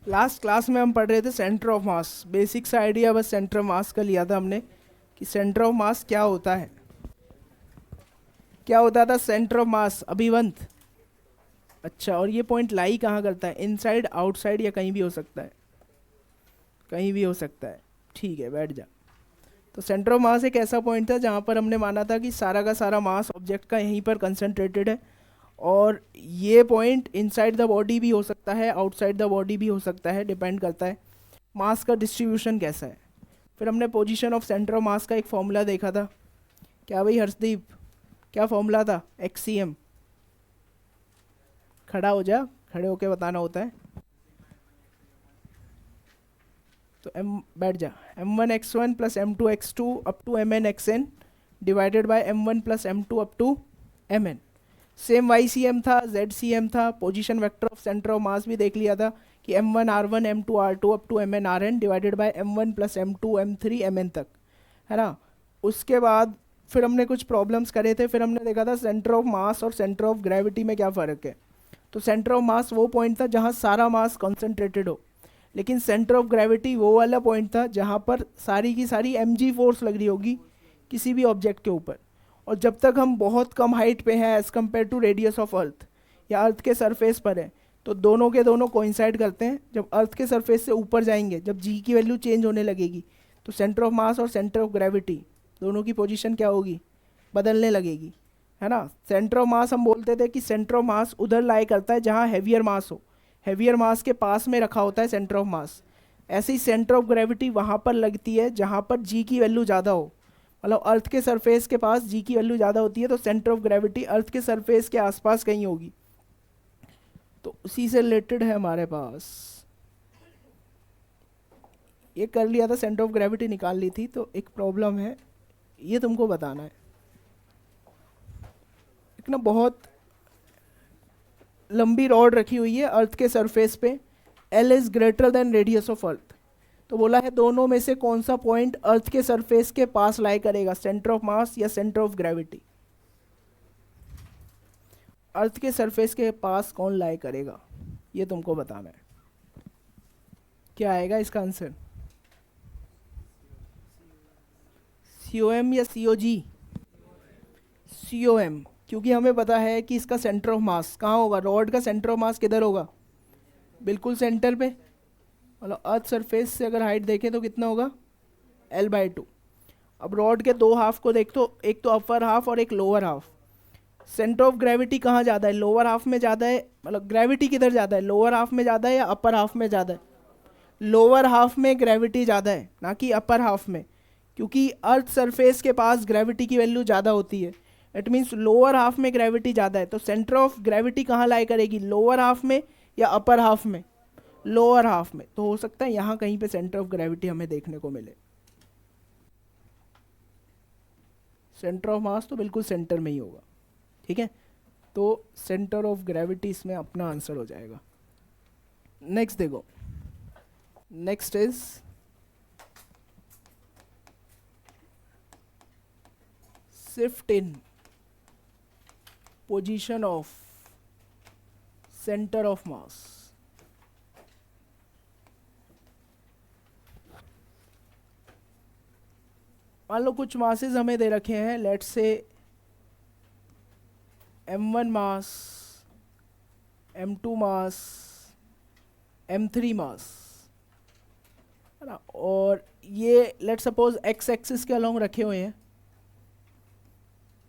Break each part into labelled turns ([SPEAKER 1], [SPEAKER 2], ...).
[SPEAKER 1] Last class में हम पढ़ रहे थे सेंटर ऑफ मास, बेसिक सा आइडिया बस सेंटर ऑफ मास का लिया था हमने कि सेंटर ऑफ मास क्या होता है। क्या होता था सेंटर ऑफ मास अभिवंत? अच्छा, और ये पॉइंट लाई कहाँ करता है? इनसाइड, आउटसाइड या कहीं भी हो सकता है? कहीं भी हो सकता है। ठीक है, बैठ जा। तो सेंटर ऑफ मास एक ऐसा पॉइंट था जहाँ पर हमने माना था कि सारा का सारा मास ऑब्जेक्ट का यहीं पर कंसंट्रेटेड है, और ये पॉइंट इनसाइड द बॉडी भी हो सकता है, आउटसाइड द बॉडी भी हो सकता है, डिपेंड करता है मास का डिस्ट्रीब्यूशन कैसा है। फिर हमने पोजीशन ऑफ सेंटर ऑफ मास का एक फॉर्मूला देखा था। क्या भाई हर्षदीप, क्या फॉर्मूला था? एक्सीएम। खड़ा हो जा, खड़े होके बताना होता है। तो एम, बैठ जा। m1 x1 plus m2 x2 up to mn xn divided by m1 plus m2 up to mn। Same YCM था, ZCM था, position vector of centre of mass भी देख लिया था कि m1 r1 m2 r2 up to mn rn divided by m1 plus m2 m3 mn तक, है ना। उसके बाद फिर हमने कुछ प्रॉब्लम्स करे थे, फिर हमने देखा था सेंटर ऑफ मास और सेंटर ऑफ ग्रेविटी में क्या फ़र्क है। तो सेंटर ऑफ मास वो पॉइंट था जहाँ सारा मास कॉन्सेंट्रेटेड हो, लेकिन सेंटर ऑफ ग्रेविटी वो वाला पॉइंट था जहाँ पर सारी की सारी mg फोर्स लग रही होगी किसी भी ऑब्जेक्ट के ऊपर। और जब तक हम बहुत कम हाइट पे हैं as compare to radius of earth, या अर्थ के सरफेस पर हैं, तो दोनों के दोनों कोइंसाइड करते हैं। जब अर्थ के सरफेस से ऊपर जाएंगे, जब जी की वैल्यू चेंज होने लगेगी, तो सेंटर ऑफ मास और सेंटर ऑफ ग्रेविटी दोनों की पोजीशन क्या होगी? बदलने लगेगी, है ना। सेंटर ऑफ मास हम बोलते थे कि सेंटर ऑफ मास उधर लाई करता है जहाँ हैवियर मास हो, हैवियर मास के पास में रखा होता है सेंटर ऑफ मास। ऐसे ही सेंटर ऑफ ग्रेविटी वहाँ पर लगती है जहाँ पर जी की वैल्यू ज़्यादा हो, मतलब अर्थ के सरफेस के पास जी की वैल्यू ज़्यादा होती है, तो सेंटर ऑफ ग्रेविटी अर्थ के सरफेस के आसपास कहीं होगी। तो उसी से रिलेटेड है हमारे पास। ये कर लिया था, सेंटर ऑफ ग्रेविटी निकाल ली थी, तो एक प्रॉब्लम है, ये तुमको बताना है। एक ना बहुत लंबी रॉड रखी हुई है अर्थ के सरफेस पे, L is greater than radius of अर्थ। तो बोला है दोनों में से कौन सा पॉइंट अर्थ के सरफेस के पास लाई करेगा, सेंटर ऑफ मास या सेंटर ऑफ ग्रेविटी? अर्थ के सरफेस के पास कौन लाई करेगा, ये तुमको बताना है। क्या आएगा इसका आंसर? COM या COG? COM, क्योंकि हमें पता है कि इसका सेंटर ऑफ मास कहाँ होगा, रॉड का सेंटर ऑफ मास किधर होगा? बिल्कुल सेंटर पे। मतलब अर्थ सरफेस से अगर हाइट देखें तो कितना होगा? L/2। अब रॉड के दो हाफ को देख, तो एक तो अपर हाफ और एक lower half. Centre of gravity कहाँ ज़्यादा है, लोअर हाफ में ज़्यादा है? मतलब ग्रेविटी किधर ज़्यादा है, लोअर हाफ में ज़्यादा है या अपर हाफ में ज़्यादा है? लोअर हाफ में ग्रेविटी ज़्यादा है, ना कि अपर हाफ में, क्योंकि अर्थ सरफेस के पास ग्रेविटी की वैल्यू ज़्यादा होती है। इट मीन्स लोअर हाफ में ग्रेविटी ज़्यादा है, तो सेंटर ऑफ ग्रेविटी कहाँ लाई करेगी, लोअर हाफ में या अपर हाफ में? लोअर हाफ में। तो हो सकता है यहाँ कहीं पे सेंटर ऑफ ग्रेविटी हमें देखने को मिले। सेंटर ऑफ मास तो बिल्कुल सेंटर में ही होगा, ठीक है। तो सेंटर ऑफ ग्रेविटी इसमें अपना आंसर हो जाएगा। नेक्स्ट देखो, next is shift in position of centre of मास। मान लो कुछ मासेस हमें दे रखे हैं, let's say m1 mass, m2 mass, m3 मास, है ना। और ये लेट सपोज x एक्सिस के अलोंग रखे हुए हैं,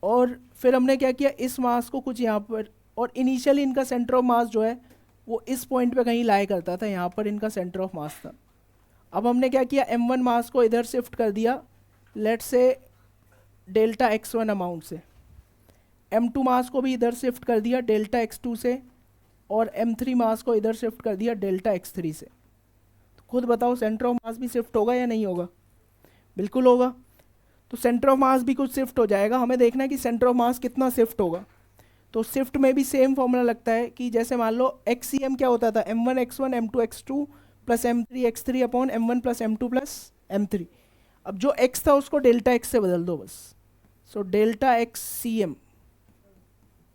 [SPEAKER 1] और फिर हमने क्या किया, इस मास को कुछ यहाँ पर, और इनिशियली इनका सेंटर ऑफ मास जो है वो इस पॉइंट पे कहीं लाई करता था, यहाँ पर इनका सेंटर ऑफ मास था। अब हमने क्या किया, m1 मास को इधर शिफ्ट कर दिया, let's say delta x1 amount से, m2 मास को भी इधर शिफ्ट कर दिया डेल्टा x2 से, और m3 मास को इधर शिफ्ट कर दिया डेल्टा x3 से। तो खुद बताओ सेंटर ऑफ मास भी शिफ्ट होगा या नहीं होगा? बिल्कुल होगा। तो सेंटर ऑफ मास भी कुछ शिफ्ट हो जाएगा, हमें देखना है कि सेंटर ऑफ मास कितना शिफ्ट होगा। तो शिफ्ट में भी सेम फॉर्मूला लगता है कि जैसे मान लो XCM क्या होता था, m1 x1 m2 x2 plus m3 x3 upon m1 plus m2 plus m3। अब जो x था उसको डेल्टा x से बदल दो बस। So delta XCM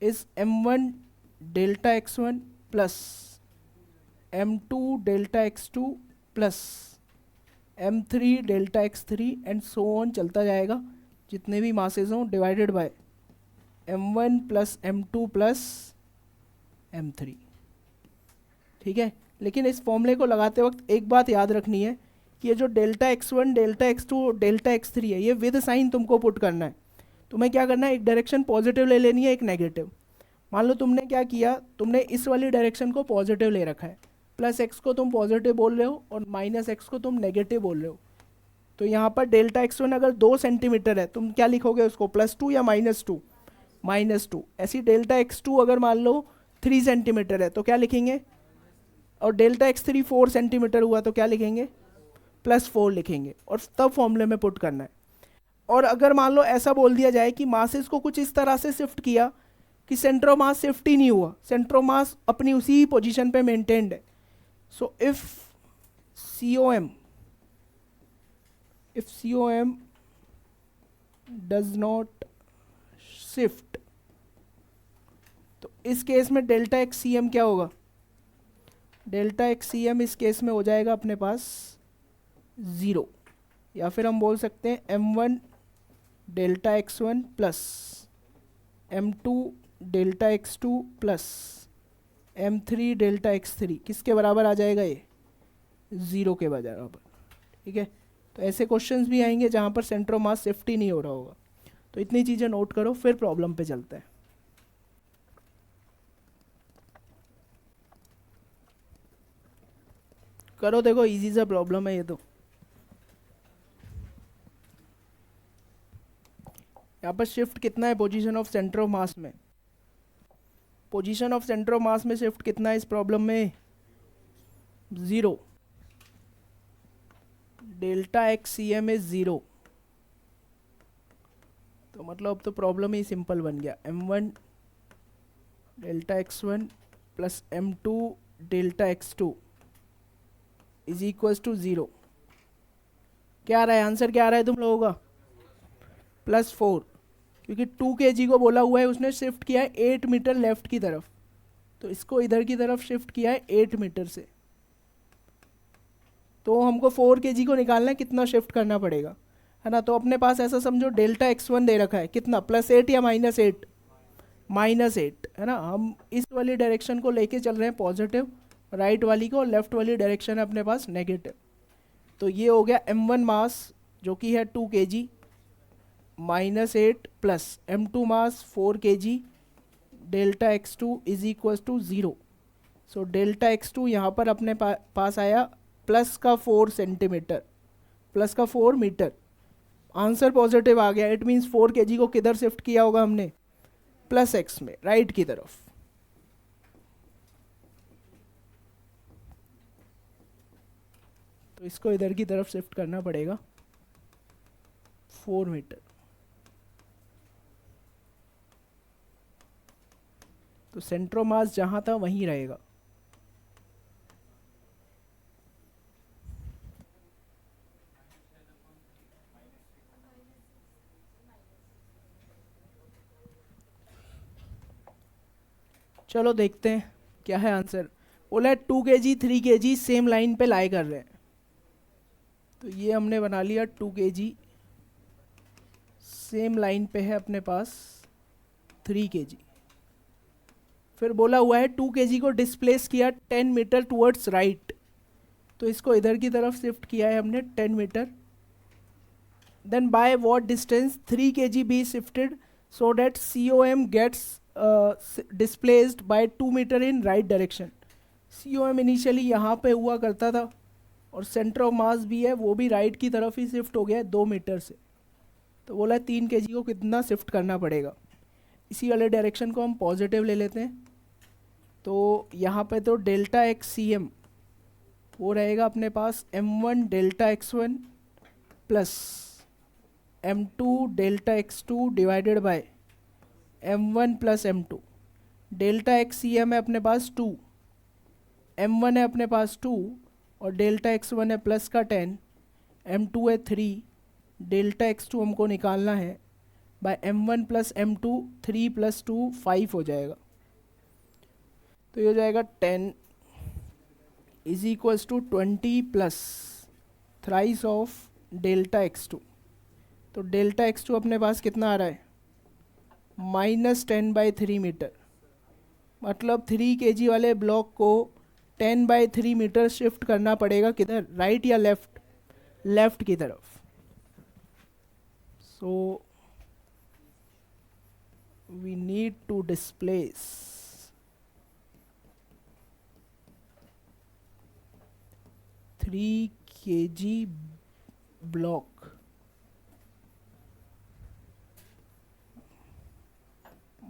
[SPEAKER 1] is m1 delta x1 plus m2 delta x2 plus m3 delta x3 and so on चलता जाएगा, जितने भी मासेज हों, divided by m1 plus m2 plus m3। ठीक है, लेकिन इस फॉर्मूले को लगाते वक्त एक बात याद रखनी है कि ये जो delta x1 delta x2 delta x3 है, ये विद साइन तुमको पुट करना है। तुम्हें क्या करना है, एक डायरेक्शन पॉजिटिव ले लेनी है, एक नेगेटिव। मान लो तुमने क्या किया, तुमने इस वाली डायरेक्शन को पॉजिटिव ले रखा है, प्लस एक्स को तुम पॉजिटिव बोल रहे हो और माइनस एक्स को तुम नेगेटिव बोल रहे हो। तो यहाँ पर डेल्टा x1 अगर 2 सेंटीमीटर है, तुम क्या लिखोगे उसको, +2 या -2? -2। ऐसी डेल्टा x2 अगर मान लो 3 सेंटीमीटर है तो क्या लिखेंगे, और डेल्टा x3 4 सेंटीमीटर हुआ तो क्या लिखेंगे, +4 लिखेंगे, और तब फॉर्मूले में पुट करना है। और अगर मान लो ऐसा बोल दिया जाए कि मासेस को कुछ इस तरह से शिफ्ट किया कि सेंटर ऑफ मास शिफ्ट ही नहीं हुआ, सेंटर ऑफ मास अपनी उसी पोजीशन पे मेंटेन्ड है, so if COM does not shift, तो इस केस में डेल्टा एक्स सी एम क्या होगा, डेल्टा एक्स सी एम इस केस में हो जाएगा अपने पास 0, या फिर हम बोल सकते हैं m1 delta x1 plus m2 delta x2 plus m3 delta x3 किसके बराबर आ जाएगा, ये 0 के बराबर। ठीक है, तो ऐसे क्वेश्चंस भी आएंगे जहाँ पर सेंटर ऑफ मास शिफ्ट ही नहीं हो रहा होगा। तो इतनी चीज़ें नोट करो, फिर प्रॉब्लम पे चलते हैं। करो, देखो इजी सा प्रॉब्लम है ये। तो यहाँ पर शिफ्ट कितना है position of centre of mass में, position of centre of mass में शिफ्ट कितना है इस प्रॉब्लम में, 0। Delta x C m is 0, तो मतलब अब तो प्रॉब्लम ही सिंपल बन गया, m1 delta x1 plus m2 delta x2 is equals to 0। क्या आ रहा है आंसर, क्या आ रहा है तुम लोगों का, +4, क्योंकि 2 kg को बोला हुआ है, उसने शिफ्ट किया है 8 मीटर लेफ्ट की तरफ, तो इसको इधर की तरफ शिफ्ट किया है 8 मीटर से। तो हमको 4 kg को निकालना है, कितना शिफ्ट करना पड़ेगा, है ना। तो अपने पास ऐसा समझो डेल्टा x1 दे रखा है, कितना, +8 या -8, -8, है ना। हम इस वाली डायरेक्शन को लेके चल रहे हैं पॉजिटिव, राइट वाली को, और लेफ्ट वाली डायरेक्शन है अपने पास नेगेटिव। तो ये हो गया m1 मास जो कि है 2 kg -8 plus m2 mass 4 kg delta x2 is equals to 0। So delta x2 यहाँ पर अपने पास आया प्लस का 4 सेंटीमीटर, प्लस का 4 मीटर। आंसर पॉजिटिव आ गया, इट मीन्स 4 kg को किधर शिफ्ट किया होगा हमने, प्लस एक्स में, राइट की तरफ। तो इसको इधर की तरफ शिफ्ट करना पड़ेगा 4 मीटर। तो सेंटर ऑफ मास जहाँ था वहीं रहेगा। चलो देखते हैं क्या है आंसर। बोला है 2 kg 3 kg सेम लाइन पे लाई कर रहे हैं, तो ये हमने बना लिया 2 kg सेम लाइन पे है अपने पास 3 kg। फिर बोला हुआ है 2 kg को डिस्प्लेस किया 10 मीटर टुवर्ड्स राइट, तो इसको इधर की तरफ शिफ्ट किया है हमने 10 metre. Then by what distance 3 kg be shifted so that COM gets displaced by 2 metre in right direction. COM initially यहाँ पे हुआ करता था, और सेंटर ऑफ मास भी है वो भी राइट की तरफ ही शिफ्ट हो गया है 2 मीटर से। तो बोला है 3 kg को कितना शिफ्ट करना पड़ेगा। इसी वाले डायरेक्शन को हम पॉजिटिव ले लेते हैं, तो यहाँ पे तो डेल्टा एक्स सी एम वो रहेगा अपने पास m1 delta x1 plus m2 delta x2 divided by m1 plus m2। Delta x C M है अपने पास 2, m1 है अपने पास 2, और डेल्टा x1 है प्लस का 10, m2 है 3, डेल्टा x2 हमको निकालना है bye m1 plus m2, 3 plus 2 5 हो जाएगा। तो ये हो जाएगा 10 is equals to 20 plus thrice of delta x2। तो डेल्टा x2 अपने पास कितना आ रहा है, -10/3 मीटर। मतलब 3 kg वाले ब्लॉक को 10/3 मीटर शिफ्ट करना पड़ेगा, किधर, राइट या लेफ्ट, लेफ्ट की तरफ। So we need to displace 3 kg block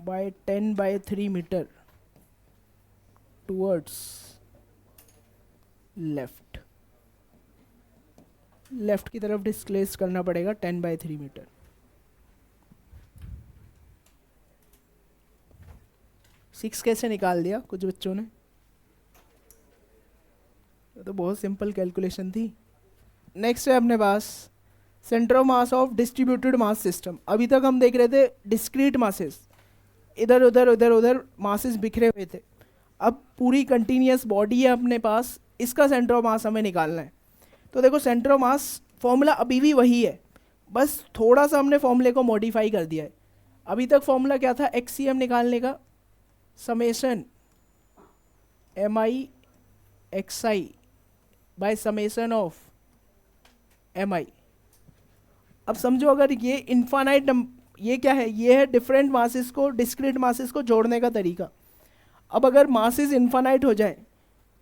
[SPEAKER 1] by 10/3 meter towards left, left की तरफ डिस्प्लेस करना पड़ेगा 10/3 मीटर। सिक्स कैसे निकाल दिया कुछ बच्चों ने, तो बहुत सिंपल कैलकुलेशन थी। नेक्स्ट है अपने पास centre of mass of distributed mass system. अभी तक हम देख रहे थे डिस्क्रीट मासेस, इधर उधर इधर उधर मासेस बिखरे हुए थे। अब पूरी कंटिन्यूस बॉडी है अपने पास, इसका सेंटर ऑफ मास हमें निकालना है। तो देखो सेंटर ऑफ मास फॉर्मूला अभी भी वही है, बस थोड़ा सा हमने फॉर्मूले को मॉडिफाई कर दिया है। अभी तक फॉर्मूला क्या था एक्सीएम निकालने का, summation MI XI by summation of MI। अब समझो अगर ये इन्फानाइट, ये क्या है, ये है डिफरेंट मासेस को, डिस्क्रीट मासेस को जोड़ने का तरीका। अब अगर मासेस इन्फानाइट हो जाए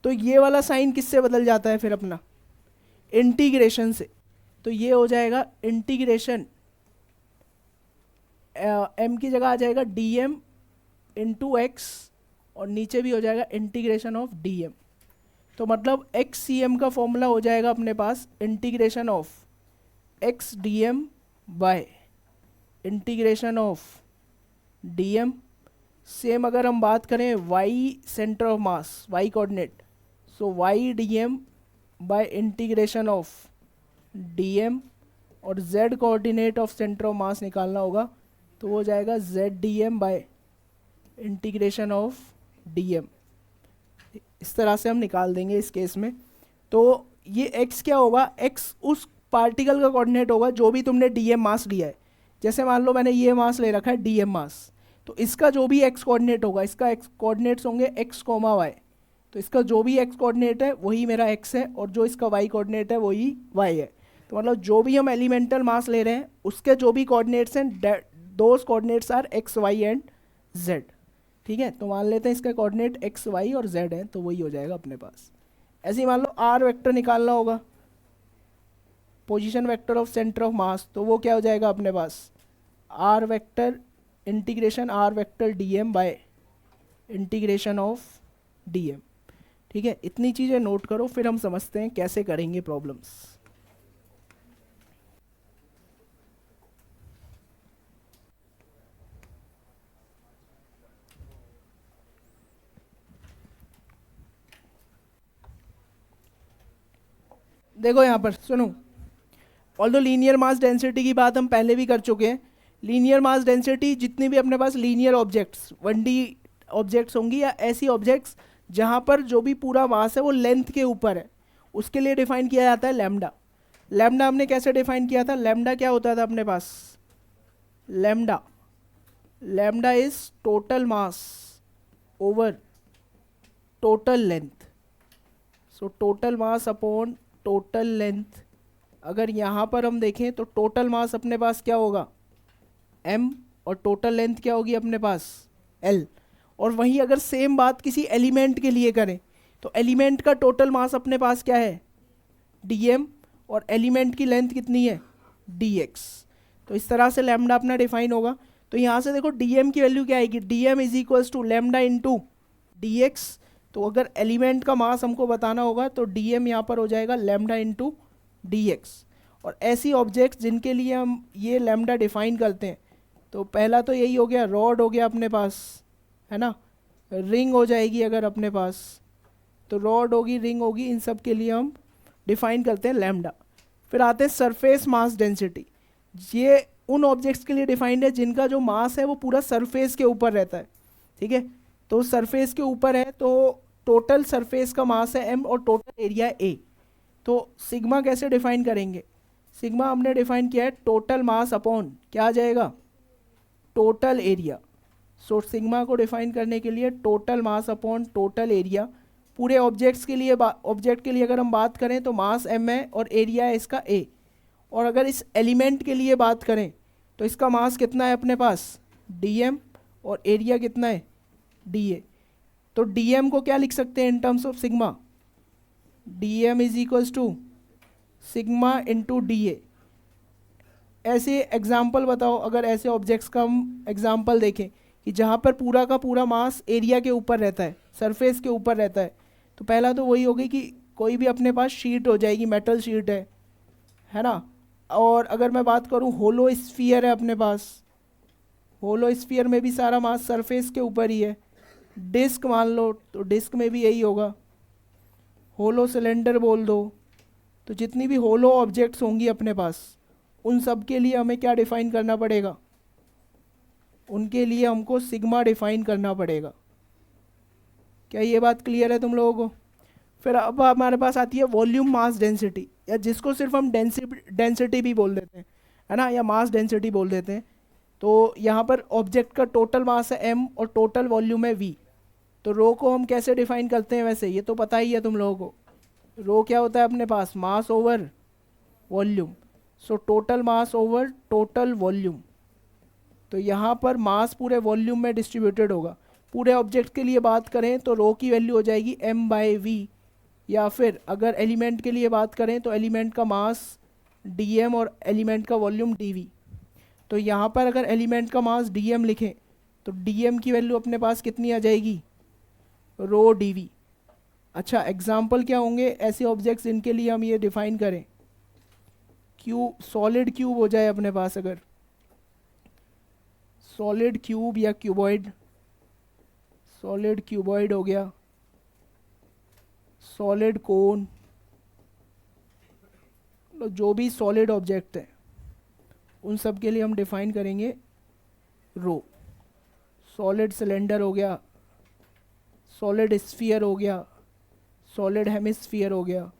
[SPEAKER 1] तो ये वाला साइन किससे बदल जाता है फिर अपना, इंटीग्रेशन से। तो ये हो जाएगा इंटीग्रेशन, m की जगह आ जाएगा dm इंटू एक्स, और नीचे भी हो जाएगा इंटीग्रेशन ऑफ dm। तो मतलब XCM का फॉर्मूला हो जाएगा अपने पास integration of x dm by integration of dm। Same अगर हम बात करें y centre of mass, y coordinate, so y dm by integration of dm, और z coordinate of centre of mass निकालना होगा तो वो जाएगा z dm by integration of dm। इस तरह से हम निकाल देंगे इस केस में। तो ये x क्या होगा, x उस पार्टिकल का कोऑर्डिनेट होगा जो भी तुमने dm मास लिया है। जैसे मान लो मैंने ये मास ले रखा है dm मास, तो इसका जो भी x कोऑर्डिनेट होगा, इसका x कोऑर्डिनेट्स होंगे x, y। तो इसका जो भी x कोऑर्डिनेट है वही मेरा x है, और जो इसका y कोऑर्डिनेट है वही y है। तो मतलब जो भी हम एलिमेंटल मास ले रहे हैं उसके जो भी कोऑर्डिनेट्स हैं, those coordinates are x, y and z। ठीक है, तो मान लेते हैं इसका कोऑर्डिनेट x, y और z है, तो वही हो जाएगा अपने पास। ऐसे ही मान लो r वेक्टर निकालना होगा, position vector of centre of मास, तो वो क्या हो जाएगा अपने पास, r vector integration r vector dm by integration of dm। ठीक है, इतनी चीज़ें नोट करो, फिर हम समझते हैं कैसे करेंगे प्रॉब्लम्स। देखो यहाँ पर सुनो, ऑल्दो लीनियर मास डेंसिटी की बात हम पहले भी कर चुके हैं। लीनियर मास डेंसिटी जितनी भी अपने पास लीनियर ऑब्जेक्ट्स, 1D ऑब्जेक्ट्स होंगी या ऐसी ऑब्जेक्ट्स जहाँ पर जो भी पूरा मास है वो लेंथ के ऊपर है, उसके लिए डिफाइन किया जाता है लैम्डा। लैम्डा हमने कैसे डिफाइन किया था, लैम्डा क्या होता था अपने पास, lambda is total mass over total length. So total mass upon total length. अगर यहाँ पर हम देखें तो टोटल मास अपने पास क्या होगा m, और टोटल लेंथ क्या होगी अपने पास l। और वहीं अगर सेम बात किसी एलिमेंट के लिए करें तो एलिमेंट का टोटल मास अपने पास क्या है dm, और एलिमेंट की लेंथ कितनी है dx। तो इस तरह से लैम्डा अपना डिफाइन होगा। तो यहाँ से देखो dm की वैल्यू क्या आएगी, dm is equals to lambda into dx। तो अगर एलिमेंट का मास हमको बताना होगा तो dm यहाँ पर हो जाएगा लैम्डा इंटू dx। और ऐसी ऑब्जेक्ट्स जिनके लिए हम ये लैम्डा डिफाइन करते हैं, तो पहला तो यही हो गया, रॉड हो गया अपने पास, है ना, रिंग हो जाएगी अगर अपने पास, तो रॉड होगी, रिंग होगी, इन सब के लिए हम डिफाइन करते हैं लैम्डा। फिर आते हैं सरफेस मास डेंसिटी। ये उन ऑब्जेक्ट्स के लिए डिफाइंड है जिनका जो मास है वो पूरा सरफेस के ऊपर रहता है। ठीक है, तो सरफेस के ऊपर है तो टोटल सरफेस का मास है m और टोटल एरिया a। तो सिग्मा कैसे डिफाइन करेंगे? सिग्मा हमने डिफाइन किया है टोटल मास अपॉन क्या आ जाएगा, टोटल एरिया। सो सिग्मा को डिफाइन करने के लिए total mass upon total area. पूरे ऑब्जेक्ट्स के लिए ऑब्जेक्ट के लिए अगर हम बात करें तो मास m है और एरिया है इसका a। और अगर इस एलिमेंट के लिए बात करें तो इसका मास कितना है अपने पास, dm, और एरिया कितना है, dA। तो dm को क्या लिख सकते हैं in terms of sigma, dm is equals to sigma into dA। ऐसे एग्जाम्पल बताओ, अगर ऐसे ऑब्जेक्ट्स का हम एग्जाम्पल देखें कि जहाँ पर पूरा का पूरा मास एरिया के ऊपर रहता है, सरफेस के ऊपर रहता है, तो पहला तो वही होगी कि कोई भी अपने पास शीट हो जाएगी, मेटल शीट है ना। और अगर मैं बात करूँ होलो स्फीयर है अपने पास, होलो स्फीयर में भी सारा मास सरफेस के ऊपर ही है। डिस्क मान लो तो डिस्क में भी यही होगा। होलो सिलेंडर बोल दो, तो जितनी भी होलो ऑब्जेक्ट्स होंगी अपने पास, उन सब के लिए हमें क्या डिफाइन करना पड़ेगा, उनके लिए हमको सिग्मा डिफाइन करना पड़ेगा। क्या ये बात क्लियर है तुम लोगों को? फिर अब हमारे पास आती है वॉल्यूम मास डेंसिटी, या जिसको सिर्फ हम डेंसिटी भी बोल देते हैं, है ना, या मास डेंसिटी बोल देते हैं। तो यहाँ पर ऑब्जेक्ट का टोटल मास है m और टोटल वॉल्यूम है v। तो रो को हम कैसे डिफाइन करते हैं, वैसे ये तो पता ही है तुम लोगों को। रो क्या होता है अपने पास, mass over volume. So total mass over total volume. तो यहाँ पर मास पूरे वॉल्यूम में डिस्ट्रीब्यूटेड होगा। पूरे ऑब्जेक्ट के लिए बात करें तो रो की वैल्यू हो जाएगी m/v, या फिर अगर एलिमेंट के लिए बात करें तो एलिमेंट का मास dm और एलिमेंट का वॉल्यूम dv। तो यहाँ पर अगर एलिमेंट का मास dm लिखें तो dm की वैल्यू अपने पास कितनी आ जाएगी, रो dv। अच्छा, एग्जाम्पल क्या होंगे ऐसे ऑब्जेक्ट्स जिनके लिए हम ये डिफाइन करें? क्यूब, सॉलिड क्यूब हो जाए अपने पास, अगर सॉलिड क्यूब या क्यूबॉइड, सॉलिड क्यूबॉइड हो गया, सॉलिड कोन, जो भी सॉलिड ऑब्जेक्ट है उन सब के लिए हम डिफाइन करेंगे रो। सॉलिड सिलेंडर हो गया, सॉलिड स्फीयर हो गया, सॉलिड हेमिस्फीयर हो गया,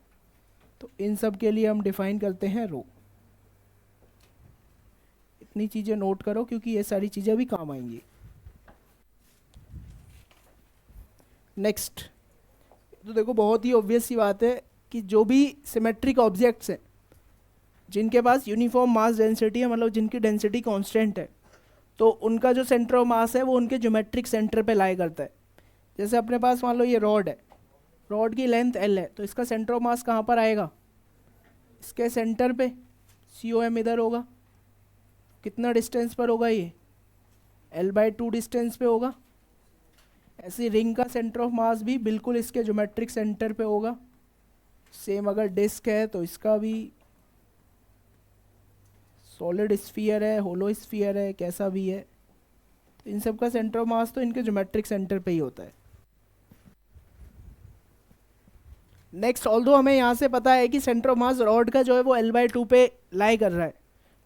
[SPEAKER 1] तो इन सब के लिए हम डिफाइन करते हैं रो। इतनी चीज़ें नोट करो क्योंकि ये सारी चीज़ें भी काम आएंगी। नेक्स्ट, तो देखो बहुत ही ऑब्वियस सी बात है कि जो भी सिमेट्रिक ऑब्जेक्ट्स हैं जिनके पास यूनिफॉर्म मास डेंसिटी है, मतलब जिनकी डेंसिटी कांस्टेंट है, तो उनका जो सेंटर ऑफ मास है वो उनके ज्योमेट्रिक सेंटर पे लाई करता है। जैसे अपने पास मान लो ये रॉड है, रॉड की लेंथ l है, तो इसका सेंटर ऑफ मास कहाँ पर आएगा, इसके सेंटर पे। COM इधर होगा, कितना डिस्टेंस पर होगा ये, l/2 डिस्टेंस पे होगा। ऐसी रिंग का सेंटर ऑफ मास भी बिल्कुल इसके ज्योमेट्रिक सेंटर पे होगा। सेम अगर डिस्क है तो इसका भी, सॉलिड स्फीयर है, होलो स्फीयर है, कैसा भी है, तो इन सब का सेंटर ऑफ मास तो इनके ज्योमेट्रिक सेंटर पे ही होता है। नेक्स्ट, ऑल्दो हमें यहाँ से पता है कि सेंटर ऑफ मास रॉड का जो है वो l/2 पे लाई कर रहा है,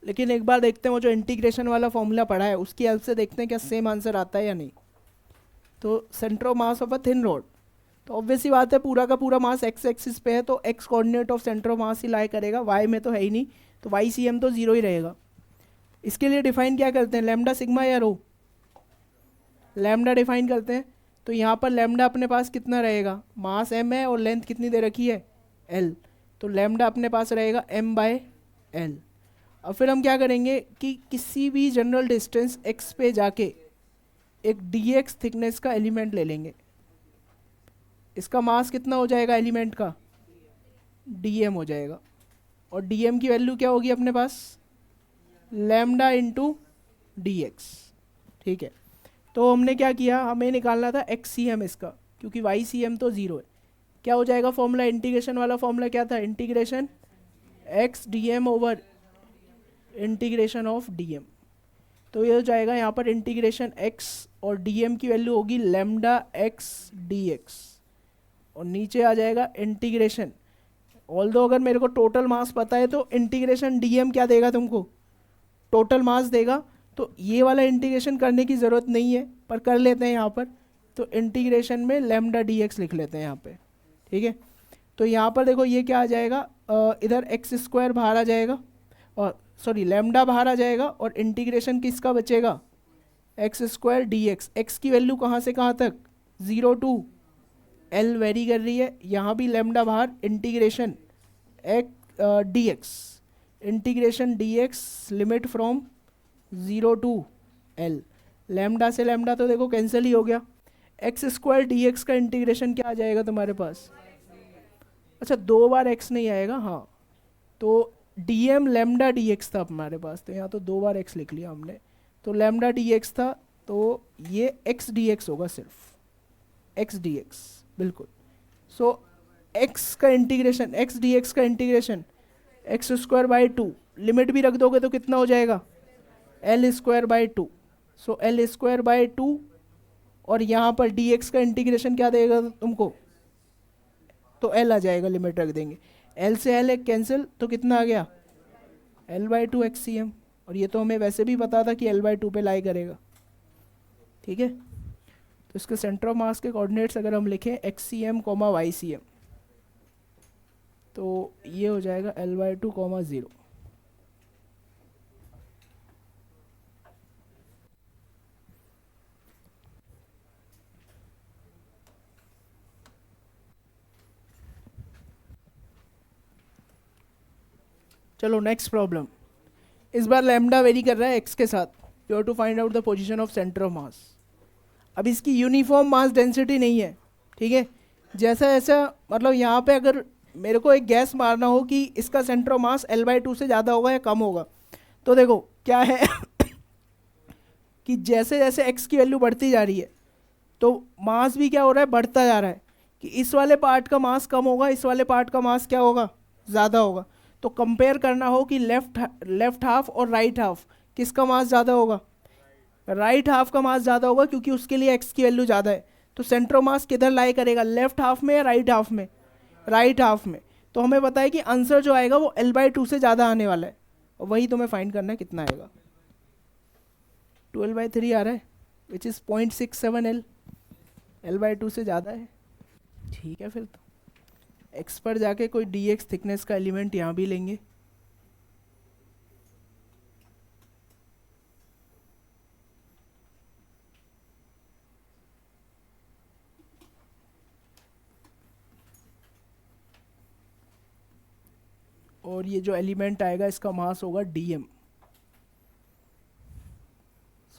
[SPEAKER 1] लेकिन एक बार देखते हैं वो जो इंटीग्रेशन वाला फॉर्मूला पढ़ा है उसकी हेल्प से देखते हैं क्या सेम आंसर आता है या नहीं। तो centre of mass of a thin rod, तो ऑब्वियस ही बात है पूरा का पूरा मास x एक्सिस पे है, तो x coordinate of centre of mass ही लाई करेगा, y में तो है ही नहीं, तो YCM तो 0 ही रहेगा। इसके लिए डिफाइन क्या करते हैं, लैम्डा, सिग्मा या रो? लैम्डा डिफाइन करते हैं। तो यहाँ पर लैम्डा अपने पास कितना रहेगा, मास m है और लेंथ कितनी दे रखी है l, तो लैम्डा अपने पास रहेगा m/l। अब फिर हम क्या करेंगे कि किसी भी जनरल डिस्टेंस x पे जाके एक dx थिकनेस का एलिमेंट ले लेंगे। इसका मास कितना हो जाएगा एलिमेंट का, dm हो जाएगा, और dm की वैल्यू क्या होगी अपने पास, लैम्डा इंटू dx। ठीक है, तो हमने क्या किया, हमें निकालना था xcm इसका, क्योंकि ycm तो 0 है। क्या हो जाएगा फॉर्मूला, इंटीग्रेशन वाला फॉर्मूला क्या था, integration x dm over integration of dm। तो ये हो जाएगा यहाँ पर इंटीग्रेशन x और dm की वैल्यू होगी लैम्डा x dx, और नीचे आ जाएगा इंटीग्रेशन। ऑल्दो अगर मेरे को टोटल मास पता है तो इंटीग्रेशन dm क्या देगा तुमको, टोटल मास देगा। तो ये वाला इंटीग्रेशन करने की ज़रूरत नहीं है, पर कर लेते हैं यहाँ पर। तो इंटीग्रेशन में लैम्डा डी एक्स लिख लेते हैं यहाँ पे, ठीक है। तो यहाँ पर देखो ये क्या आ जाएगा, इधर एक्स स्क्वायर बाहर आ जाएगा, और सॉरी लैम्डा बाहर आ जाएगा, और इंटीग्रेशन किसका बचेगा, x square D x. X की वैल्यू कहाँ से कहाँ तक, 0 टू एल वेरी कर रही है, यहाँ भी लैम्डा बाहर, integration D X, integration D X limit from 0 to L, lambda से लैम्डा तो देखो कैंसिल ही हो गया। एक्स स्क्वायर डी एक्स का इंटीग्रेशन क्या आ जाएगा तुम्हारे पास, अच्छा 2 बार एक्स नहीं आएगा, हाँ, तो D M lambda D X था हमारे पास, तो यहाँ तो 2 बार एक्स लिख लिया हमने, तो लैम्डा डी एक्स था, तो ये एक्स डी एक्स होगा, सिर्फ एक्स डी एक्स, बिल्कुल। सो एक्स का इंटीग्रेशन, एक्स डी एक्स का integration x square by 2, limit भी रख दोगे तो कितना हो जाएगा, L square by 2, so L square by 2, और यहाँ पर डी एक्स का इंटीग्रेशन क्या देगा तुमको, तो एल आ जाएगा, लिमिट रख देंगे, एल से एल एक कैंसिल, तो कितना आ गया, L by 2 X C M, और ये तो हमें वैसे भी पता था कि एल बाई 2 पे लाई करेगा, ठीक है। तो इसके सेंटर ऑफ मास के कोऑर्डिनेट्स अगर हम लिखें एक्स सी एम कॉमा वाई सी एम, तो ये हो जाएगा एल बाई 2 कॉमा 0। चलो नेक्स्ट प्रॉब्लम, इस बार लैम्डा वेरी कर रहा है एक्स के साथ, you have to find out the position of centre of mass. अब इसकी यूनिफॉर्म मास डेंसिटी नहीं है, ठीक है, जैसा जैसा मतलब यहाँ पे अगर मेरे को एक गैस मारना हो कि इसका centre of mass L by 2 से ज़्यादा होगा या कम होगा, तो देखो क्या है कि जैसे जैसे एक्स की वैल्यू बढ़ती जा रही है, तो मास भी क्या हो रहा है, बढ़ता जा रहा है, कि इस वाले पार्ट का मास कम होगा, इस वाले पार्ट का मास क्या होगा, ज़्यादा होगा। तो कंपेयर करना हो कि लेफ्ट हाफ और राइट हाफ, किसका मास ज़्यादा होगा, राइट हाफ का मास ज़्यादा होगा, क्योंकि उसके लिए एक्स की वैल्यू ज़्यादा है। तो सेंटर ऑफ मास किधर लाई करेगा, लेफ्ट हाफ में या राइट हाफ में, राइट हाफ में। तो हमें पता है कि आंसर जो आएगा वो एल बाई 2 से ज़्यादा आने वाला है, और वही तुम्हें फाइंड करना है कितना आएगा, 12/3 आ रहा है, which is 0.67 L, L by 2 से ज़्यादा है, ठीक है। फिर तो एक्स पर जाके कोई डी एक्स थिकनेस का एलिमेंट यहाँ भी लेंगे, और ये जो एलिमेंट आएगा इसका मास होगा d m.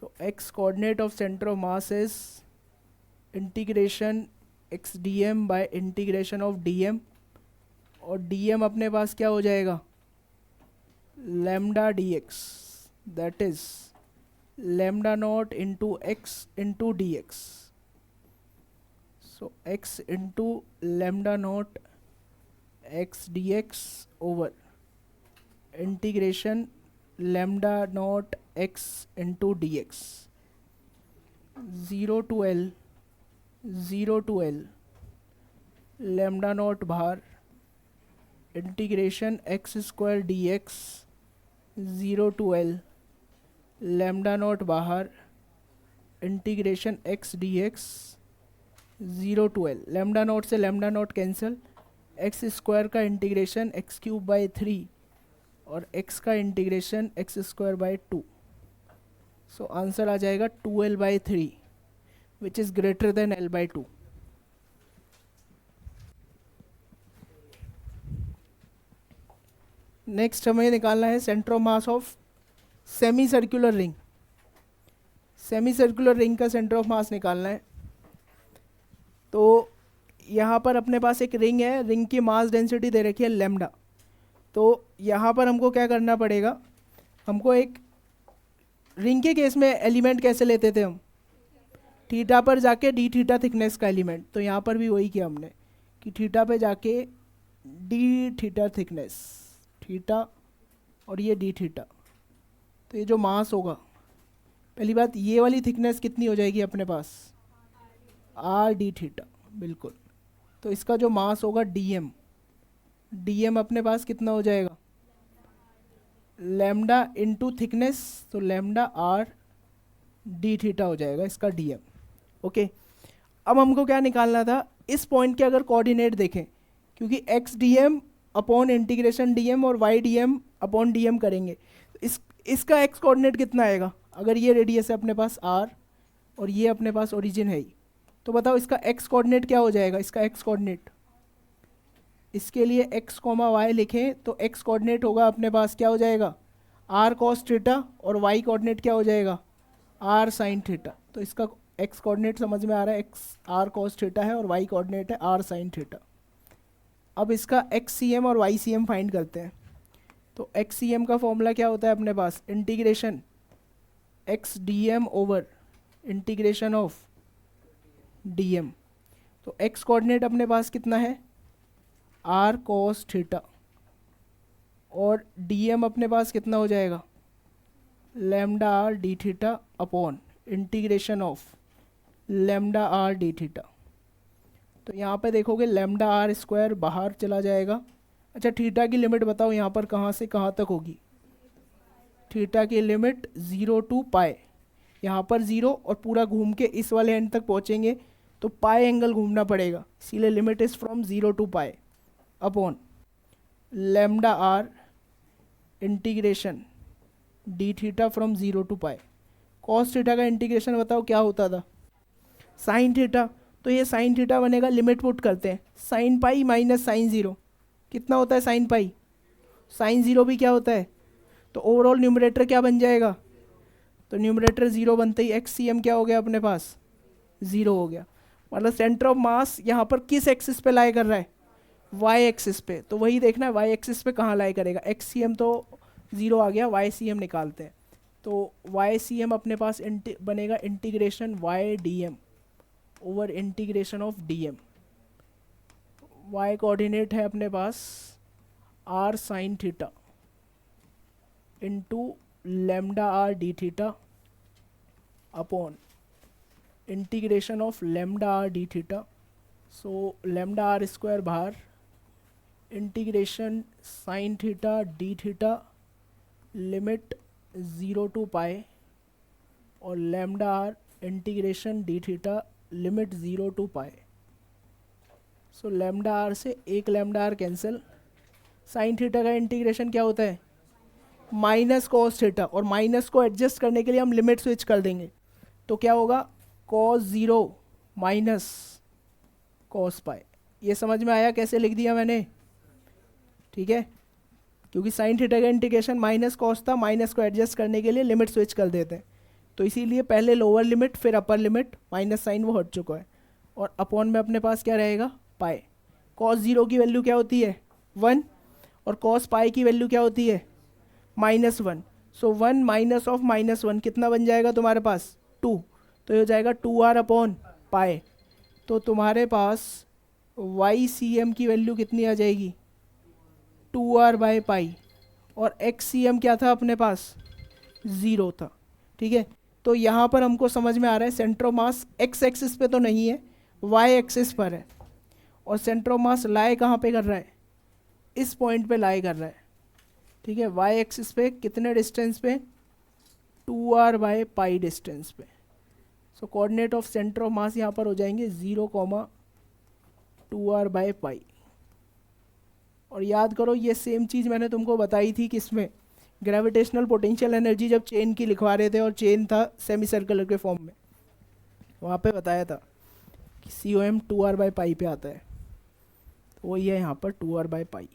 [SPEAKER 1] So x coordinate of centre of mass is integration x d m by integration of d m, और डी एम अपने पास क्या हो जाएगा, lambda D x, that is lambda naught into x into d x. So x into lambda naught x d x over integration lambda naught x into d x, 0 to l, 0 to L, lambda naught बाहर, integration x square D x, 0 to L, lambda naught बाहर, integration x d x, 0 to L, lambda naught से lambda naught cancel, x square का integration x cube by 3, और x का integration x square by 2। So answer आ जाएगा 2l/3 which is greater than l/2। Next हमें निकालना है centre of mass of semi circular ring. Semi circular ring का centre of mass निकालना है। तो यहाँ पर अपने पास एक रिंग है, रिंग की मास डेंसिटी दे रखी है लैम्डा। तो यहाँ पर हमको क्या करना पड़ेगा, हमको एक रिंग के केस में एलिमेंट कैसे लेते थे हम, थीटा पर जाके डी थीटा थिकनेस का एलिमेंट। तो यहाँ पर भी वही किया हमने कि थीटा पे जाके डी थीटा थिकनेस, थीटा और ये डी थीटा। तो ये जो मास होगा, पहली बात ये वाली थिकनेस कितनी हो जाएगी अपने पास, आर डी थीटा, बिल्कुल। तो इसका जो मास होगा डीएम, डीएम अपने पास कितना हो जाएगा, लैम्डा इनटू थिकनेस, तो लैम्डा आर डी थीटा हो जाएगा इसका डीएम। ओके, अब हमको क्या निकालना था, इस पॉइंट के अगर कोऑर्डिनेट देखें, क्योंकि x d m upon integration d m और y d m upon d m करेंगे, इसका एक्स कोऑर्डिनेट कितना आएगा, अगर ये रेडियस है अपने पास आर और ये अपने पास ओरिजिन है ही, तो बताओ इसका एक्स कोऑर्डिनेट क्या हो जाएगा, इसका एक्स कोऑर्डिनेट, इसके लिए एक्स कॉमा वाई लिखें तो एक्स कोऑर्डिनेट होगा अपने पास क्या हो जाएगा, आर कॉस थीटा, और वाई कोऑर्डिनेट क्या हो जाएगा, आर साइन थीटा। तो इसका एक्स कोऑर्डिनेट समझ में आ रहा है, एक्स आर कॉस थीटा है और वाई कोऑर्डिनेट है आर साइन थीटा। अब इसका एक्स सी एम और वाई सी एम फाइंड करते हैं। तो एक्स सी एम का फॉर्मूला क्या होता है अपने पास, integration x d m over integration of d m. तो एक्स कोऑर्डिनेट अपने पास कितना है, आर कॉस थीटा, और डी एम अपने पास कितना हो जाएगा, lambda r d theta upon integration of lambda r d theta. तो यहाँ पे देखोगे लैम्डा आर स्क्वायर बाहर चला जाएगा। अच्छा थीटा की लिमिट बताओ यहाँ पर कहाँ से कहाँ तक होगी, थीटा की लिमिट 0 टू पाई, यहाँ पर 0 और पूरा घूम के इस वाले एंड तक पहुँचेंगे तो पाई एंगल घूमना पड़ेगा, इसीलिए limit is from 0 to pi upon lambda r integration d theta from 0 to pi. Cos theta का इंटीग्रेशन बताओ क्या होता था, साइन थीटा, तो ये साइन थीटा बनेगा, लिमिट पुट करते हैं, sine pi minus sine zero कितना होता है साइन पाई, साइन ज़ीरो भी क्या होता है, तो ओवरऑल न्यूमरेटर क्या बन जाएगा, तो न्यूमरेटर 0 बनते ही एक्स सी एम क्या हो गया अपने पास 0 हो गया। मतलब सेंटर ऑफ मास यहाँ पर किस एक्सिस पे लाई कर रहा है, वाई एक्सिस पे, तो वही देखना है वाई एक्सिस पे कहाँ लाई करेगा, एक्स सी एम तो 0 आ गया, वाई सी एम निकालते हैं। तो वाई सी एम अपने पास बनेगा integration y d m over integration of d m. Y coordinate है अपने पास r sine theta into lambda r d theta upon integration of lambda r d theta. So lambda r square बाहर, integration sine theta d theta limit 0 to pi, और lambda r integration d theta limit 0 to pi. So lambda r से एक lambda r cancel, sine theta का integration क्या होता है minus cos theta, और minus को एडजस्ट करने के लिए हम लिमिट स्विच कर देंगे, तो क्या होगा कॉस 0 माइनस कॉस पाई। ये समझ में आया कैसे लिख दिया मैंने, ठीक है, क्योंकि साइन थीटा का इंटीग्रेशन माइनस कॉस था, माइनस को एडजस्ट करने के लिए लिमिट स्विच कर देते हैं, तो इसीलिए पहले लोअर लिमिट फिर अपर लिमिट, माइनस साइन वो हट चुका है, और अपॉन में अपने पास क्या रहेगा पाई। कॉस 0 की वैल्यू क्या होती है 1, और कॉस पाई की वैल्यू क्या होती है -1। सो 1 माइनस ऑफ -1 कितना बन जाएगा तुम्हारे पास 2, तो ये हो जाएगा 2r अपॉन पाई। तो तुम्हारे पास वाई सी एम की वैल्यू कितनी आ जाएगी 2r बाई पाई, और एक्स सी एम क्या था अपने पास 0 था, ठीक है। तो यहाँ पर हमको समझ में आ रहा है centre of mass x axis पे तो नहीं है, वाई एक्सिस पर है, और सेंटर ऑफ मास लाई कहाँ पे कर रहा है, इस पॉइंट पे लाई कर रहा है, ठीक है, वाई एक्सिस पे कितने डिस्टेंस पे 2r बाई पाई डिस्टेंस पे। So coordinate of centre of mass यहाँ पर हो जाएंगे 0, 2r बाई पाई। और याद करो ये सेम चीज़ मैंने तुमको बताई थी किसमें, ग्रेविटेशनल पोटेंशियल एनर्जी जब चेन की लिखवा रहे थे और चेन था सेमी सर्कुलर के फॉर्म में, वहाँ पे बताया था कि COM 2r बाई पाई पे आता है, तो वही है यहाँ पर 2r बाई पाई,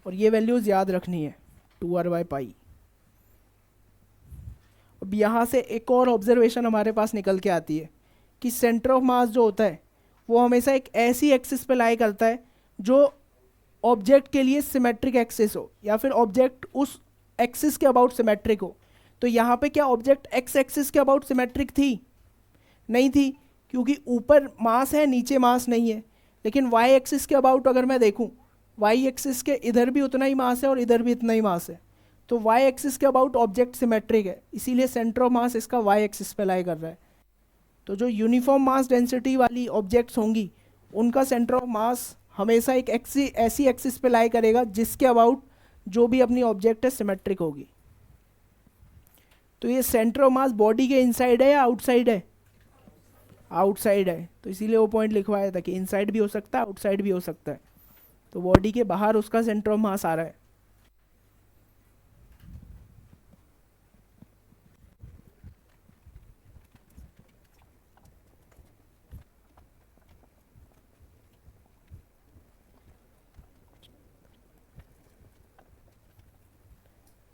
[SPEAKER 1] और ये वैल्यूज़ याद रखनी है 2r बाई पाई। अब यहाँ से एक और ऑब्जर्वेशन हमारे पास निकल के आती है कि सेंटर ऑफ मास जो होता है वो हमेशा एक ऐसी एक्सिस पे लाई करता है जो ऑब्जेक्ट के लिए सिमेट्रिक एक्सिस हो, या फिर ऑब्जेक्ट उस एक्सिस के अबाउट सिमेट्रिक हो। तो यहाँ पे क्या ऑब्जेक्ट एक्स एक्सिस के अबाउट सिमेट्रिक थी, नहीं थी, क्योंकि ऊपर मास है नीचे मास नहीं है। लेकिन वाई एक्सिस के अबाउट अगर मैं देखूँ, वाई एक्सिस के इधर भी उतना ही मास है और इधर भी इतना ही मास है, तो वाई एक्सिस के अबाउट ऑब्जेक्ट सिमेट्रिक है, इसीलिए सेंटर ऑफ मास इसका वाई एक्सिस पे लाई कर रहा है। तो जो यूनिफॉर्म मास डेंसिटी वाली ऑब्जेक्ट्स होंगी उनका सेंटर ऑफ मास हमेशा एक ऐसी एक्सिस पे लाई करेगा जिसके अबाउट जो भी अपनी ऑब्जेक्ट है सिमेट्रिक होगी। तो ये सेंटर ऑफ मास बॉडी के इनसाइड है या आउटसाइड है, आउटसाइड है, तो इसीलिए वो पॉइंट लिखवाया था कि इनसाइड भी हो सकता है आउटसाइड भी हो सकता है, तो बॉडी के बाहर उसका सेंटर ऑफ मास आ रहा है।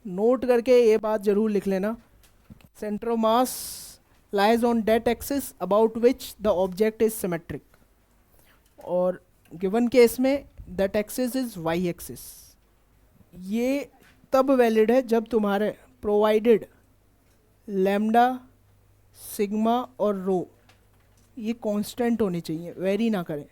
[SPEAKER 1] नोट करके ये बात जरूर लिख लेना, centre of mass lies on that axis about which the object is symmetric, और गिवन केस में that axis is y axis. ये तब वैलिड है जब तुम्हारे प्रोवाइडेड लैम्डा, सिग्मा और रो ये कांस्टेंट होने चाहिए, वेरी ना करें।